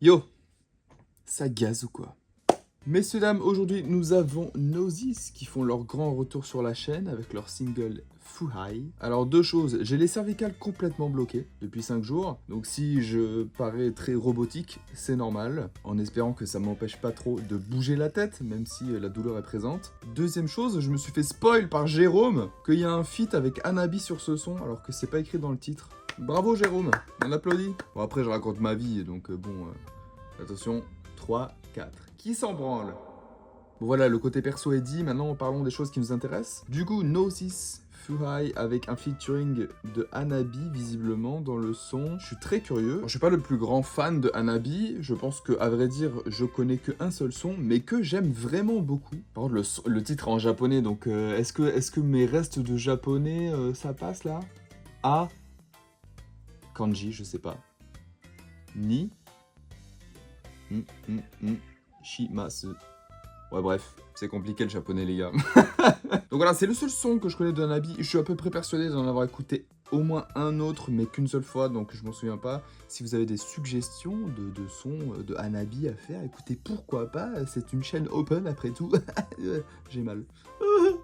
Yo, ça gaze ou quoi? Messieurs, dames, aujourd'hui nous avons Nozis qui font leur grand retour sur la chaîne avec leur single Fuhai. Alors deux choses, j'ai les cervicales complètement bloquées depuis 5 jours, donc si je parais très robotique, c'est normal, en espérant que ça m'empêche pas trop de bouger la tête, même si la douleur est présente. Deuxième chose, je me suis fait spoil par Jérôme qu'il y a un feat avec Anabi sur ce son, alors que c'est pas écrit dans le titre. Bravo Jérôme, on applaudit. Bon après je raconte ma vie, donc attention, 3, 4. Qui s'en branle? Bon voilà, le côté perso est dit, maintenant parlons des choses qui nous intéressent. Du coup, Gnosis Fuhai avec un featuring de Anabi visiblement dans le son. Je suis très curieux. Je suis pas le plus grand fan de Anabi, je pense que à vrai dire, je connais qu'un seul son, mais que j'aime vraiment beaucoup. Par contre, le titre est en japonais, donc est-ce que mes restes de japonais, ça passe là? A, kanji, je sais pas. Ni, shimasu. Ouais, bref, c'est compliqué le japonais, les gars. Donc voilà, c'est le seul son que je connais d'Anabi. Je suis à peu près persuadé d'en avoir écouté au moins un autre, mais qu'une seule fois, donc je m'en souviens pas. Si vous avez des suggestions de sons de Anabi à faire, écoutez, pourquoi pas, c'est une chaîne open après tout. J'ai mal.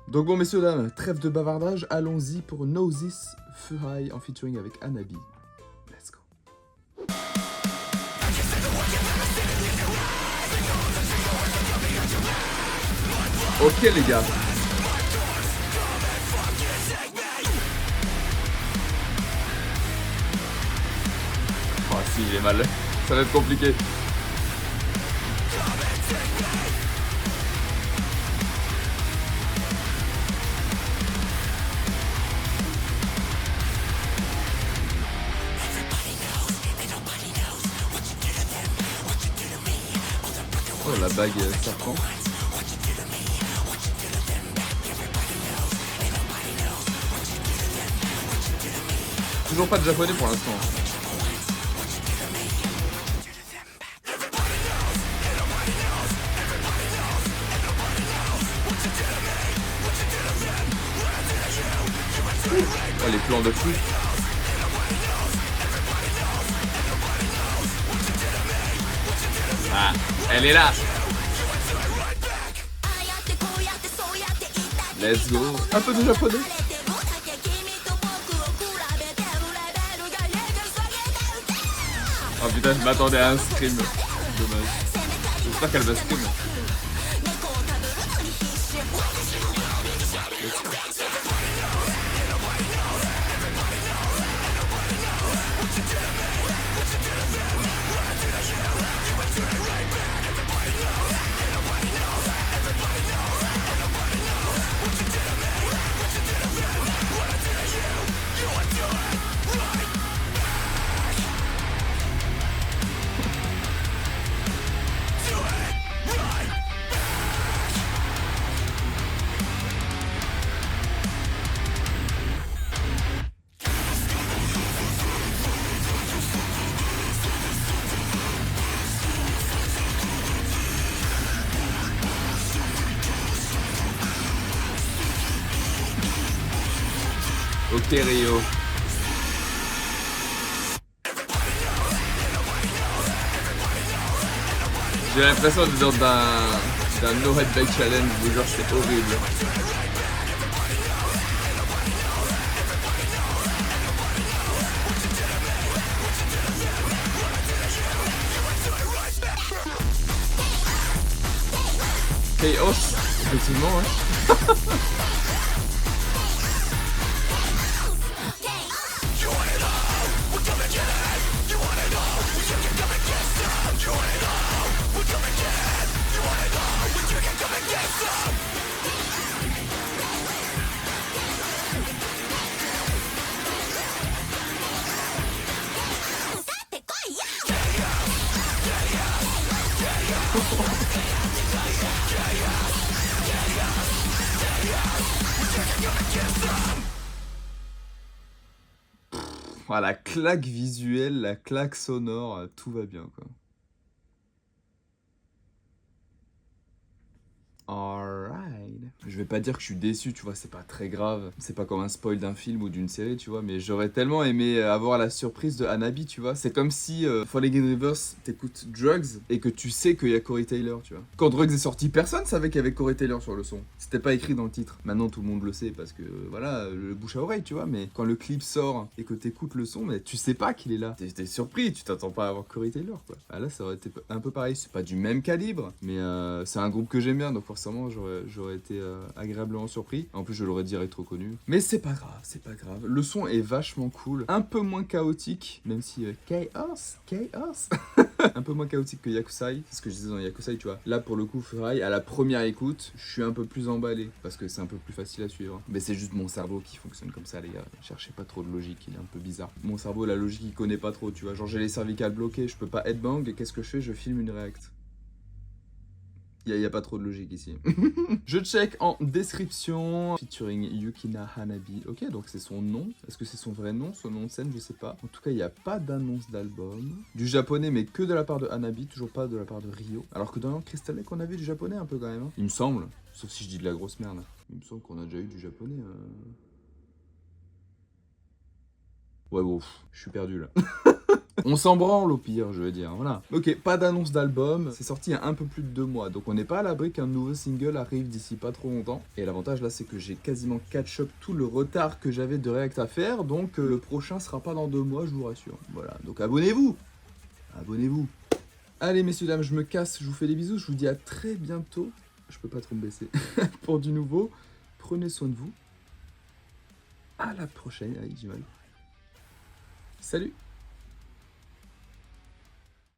Donc bon, messieurs, dames, trêve de bavardage, allons-y pour Gnosis Fuhai en featuring avec Anabi. Let's go. Ok les gars. Oh si, j'ai mal. Ça va être compliqué. Oh la bague serpent. Toujours pas de japonais pour l'instant. Oh les plans de fou. Ah, elle est là. Let's go. Un peu de japonais. Oh putain, je m'attendais à un scream. Dommage. J'espère qu'elle va scream. Ok Rio. J'ai l'impression d'être dans No Headbag Challenge où genre c'est horrible. Chaos, effectivement, ouais. Ah, la claque visuelle, la claque sonore, tout va bien quoi. Alright. Je vais pas dire que je suis déçu, tu vois, c'est pas très grave. C'est pas comme un spoil d'un film ou d'une série, tu vois, mais j'aurais tellement aimé avoir la surprise de Hanabi, tu vois. C'est comme si Falling in Reverse, t'écoutes Drugs et que tu sais qu'il y a Corey Taylor, tu vois. Quand Drugs est sorti, personne savait qu'il y avait Corey Taylor sur le son. C'était pas écrit dans le titre. Maintenant, tout le monde le sait parce que, voilà, le bouche à oreille, tu vois, mais quand le clip sort et que t'écoutes le son, mais tu sais pas qu'il est là. T'es surpris, tu t'attends pas à avoir Corey Taylor, quoi. Ah, là, ça aurait été un peu pareil. C'est pas du même calibre, mais c'est un groupe que j'aime bien, donc forcément, j'aurais été agréablement surpris. En plus, je l'aurais direct reconnu. Mais c'est pas grave, c'est pas grave. Le son est vachement cool. Un peu moins chaotique, même si Chaos. Un peu moins chaotique que Yakusai. C'est ce que je disais dans Yakusai, tu vois. Là, pour le coup, Furai, à la première écoute, je suis un peu plus emballé. Parce que c'est un peu plus facile à suivre. Mais c'est juste mon cerveau qui fonctionne comme ça, les gars. Cherchez pas trop de logique, il est un peu bizarre. Mon cerveau, la logique, il connaît pas trop, tu vois. Genre, j'ai les cervicales bloquées, je peux pas headbang. Et qu'est-ce que je fais? Je filme une react. Il y a pas trop de logique ici. Je check en description. Featuring Yukina Hanabi. Ok, donc c'est son nom. Est-ce que c'est son vrai nom, son nom de scène? Je sais pas. En tout cas, il n'y a pas d'annonce d'album. Du japonais, mais que de la part de Hanabi, toujours pas de la part de Ryo. Alors que dans Crystal Lake, on avait du japonais un peu quand même. Hein. Il me semble. Sauf si je dis de la grosse merde. Il me semble qu'on a déjà eu du japonais. Ouais, bon, je suis perdu là. On s'en branle au pire, je veux dire, voilà. Ok, pas d'annonce d'album, c'est sorti il y a un peu plus de 2 mois, donc on n'est pas à l'abri qu'un nouveau single arrive d'ici pas trop longtemps. Et l'avantage là, c'est que j'ai quasiment catch-up tout le retard que j'avais de React à faire, donc le prochain sera pas dans 2 mois, je vous rassure. Voilà, donc abonnez-vous. Abonnez-vous. Allez messieurs, dames, je me casse, je vous fais des bisous, je vous dis à très bientôt. Je peux pas trop me baisser. Pour du nouveau, prenez soin de vous. À la prochaine, avec du mal. Salut.